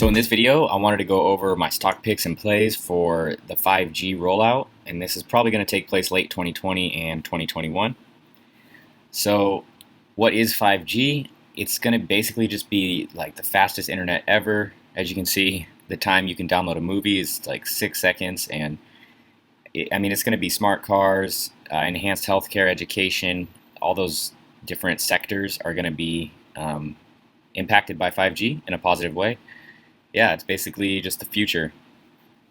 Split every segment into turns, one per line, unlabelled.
So in this video, I wanted to go over my stock picks and plays for the 5G rollout, and this is probably going to take place late 2020 and 2021. So what is 5G? It's going to basically just be like the fastest internet ever. As you can see, the time you can download a movie is like 6 seconds, and it's going to be smart cars, enhanced healthcare, education, all those different sectors are going to be impacted by 5G in a positive way. Yeah, it's basically just the future.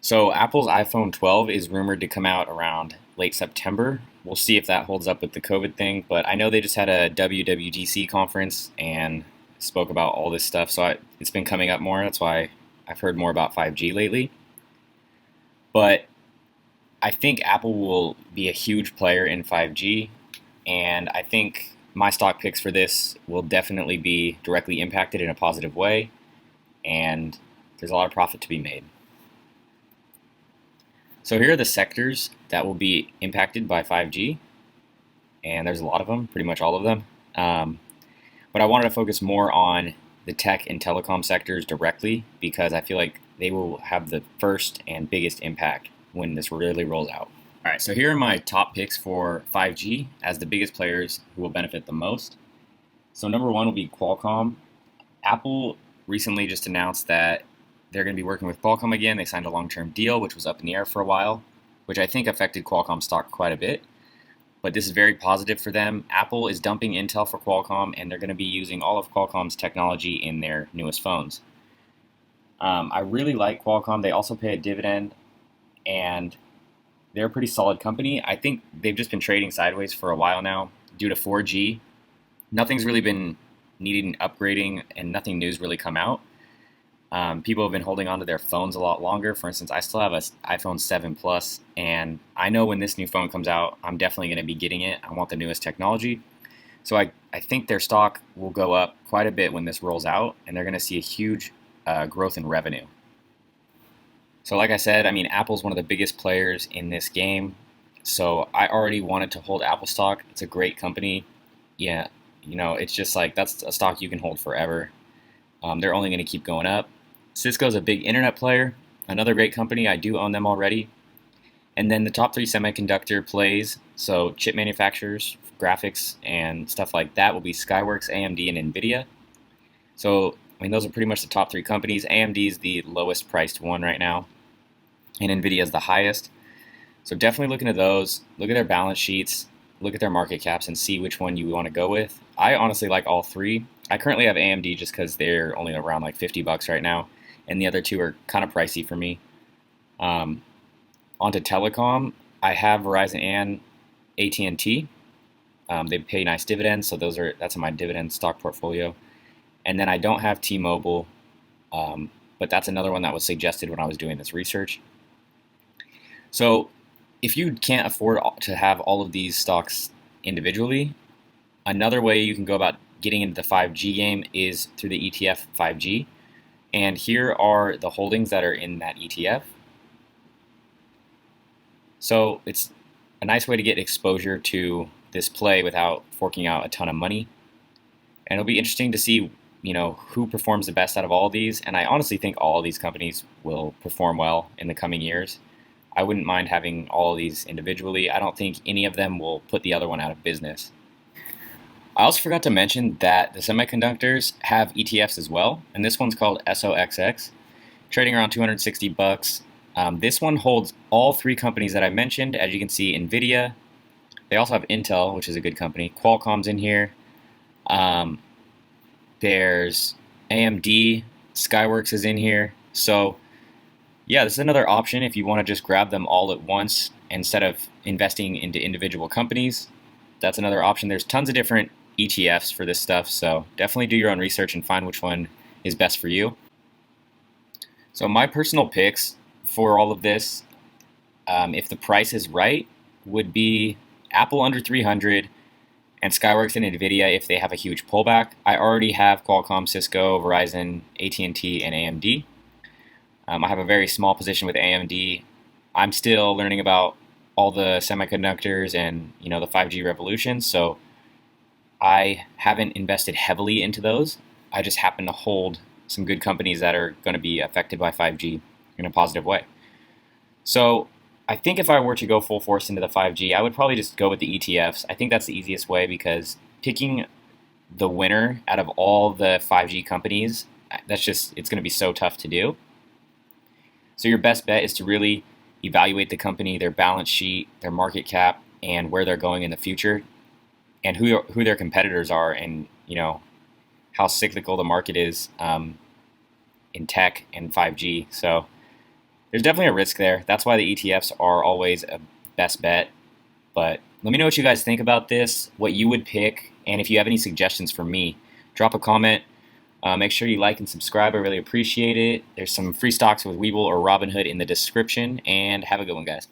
So Apple's iPhone 12 is rumored to come out around late September. We'll see if that holds up with the COVID thing, but I know they just had a WWDC conference and spoke about all this stuff, so it's been coming up more. That's why I've heard more about 5G lately. But I think Apple will be a huge player in 5G, and I think my stock picks for this will definitely be directly impacted in a positive way, and there's a lot of profit to be made. So here are the sectors that will be impacted by 5G, and there's a lot of them, pretty much all of them. But I wanted to focus more on the tech and telecom sectors directly because I feel like they will have the first and biggest impact when this really rolls out. All right, so here are my top picks for 5G as the biggest players who will benefit the most. So number one will be Qualcomm. Apple recently just announced that they're going to be working with Qualcomm again. They signed a long-term deal, which was up in the air for a while, which I think affected Qualcomm stock quite a bit. But this is very positive for them. Apple is dumping Intel for Qualcomm, and they're going to be using all of Qualcomm's technology in their newest phones. I really like Qualcomm. They also pay a dividend, and they're a pretty solid company. I think they've just been trading sideways for a while now due to 4G. Nothing's really been needing upgrading, and nothing new's really come out. People have been holding on to their phones a lot longer. For instance, I still have an iPhone 7 Plus, and I know when this new phone comes out, I'm definitely going to be getting it. I want the newest technology. So I think their stock will go up quite a bit when this rolls out, and they're going to see a huge growth in revenue. So like I said, Apple's one of the biggest players in this game. So I already wanted to hold Apple stock. It's a great company. Yeah, it's just like that's a stock you can hold forever. They're only going to keep going up. Cisco's a big internet player, another great company. I do own them already. And then the top three semiconductor plays, so chip manufacturers, graphics, and stuff like that will be Skyworks, AMD, and NVIDIA. So, those are pretty much the top three companies. AMD is the lowest priced one right now, and NVIDIA is the highest. So definitely look into those. Look at their balance sheets, look at their market caps, and see which one you want to go with. I honestly like all three. I currently have AMD just because they're only around like $50 right now, and the other two are kind of pricey for me. Onto telecom, I have Verizon and AT&T. They pay nice dividends, so that's in my dividend stock portfolio. And then I don't have T-Mobile, but that's another one that was suggested when I was doing this research. So if you can't afford to have all of these stocks individually, another way you can go about getting into the 5G game is through the ETF 5G. And here are the holdings that are in that ETF. So it's a nice way to get exposure to this play without forking out a ton of money. And it'll be interesting to see, who performs the best out of all of these. And I honestly think all of these companies will perform well in the coming years. I wouldn't mind having all of these individually. I don't think any of them will put the other one out of business. I also forgot to mention that the semiconductors have ETFs as well, and this one's called SOXX, trading around $260. This one holds all three companies that I mentioned. As you can see, NVIDIA. They also have Intel, which is a good company. Qualcomm's in here. There's AMD. Skyworks is in here. So yeah, this is another option if you want to just grab them all at once instead of investing into individual companies. That's another option. There's tons of different ETFs for this stuff, so definitely do your own research and find which one is best for you. So my personal picks for all of this, if the price is right, would be Apple under 300 and Skyworks and NVIDIA if they have a huge pullback. I already have Qualcomm, Cisco, Verizon, AT&T, and AMD. I have a very small position with AMD. I'm still learning about all the semiconductors and the 5G revolution, so I haven't invested heavily into those. I just happen to hold some good companies that are going to be affected by 5G in a positive way. So I think if I were to go full force into the 5G, I would probably just go with the ETFs. I think that's the easiest way because picking the winner out of all the 5G companies, it's going to be so tough to do. So your best bet is to really evaluate the company, their balance sheet, their market cap, and where they're going in the future, and who their competitors are, and how cyclical the market is in tech and 5G. So there's definitely a risk there. That's why the ETFs are always a best bet. But let me know what you guys think about this, what you would pick, and if you have any suggestions for me, drop a comment. Make sure you like and subscribe. I really appreciate it. There's some free stocks with Webull or Robinhood in the description, and have a good one, guys.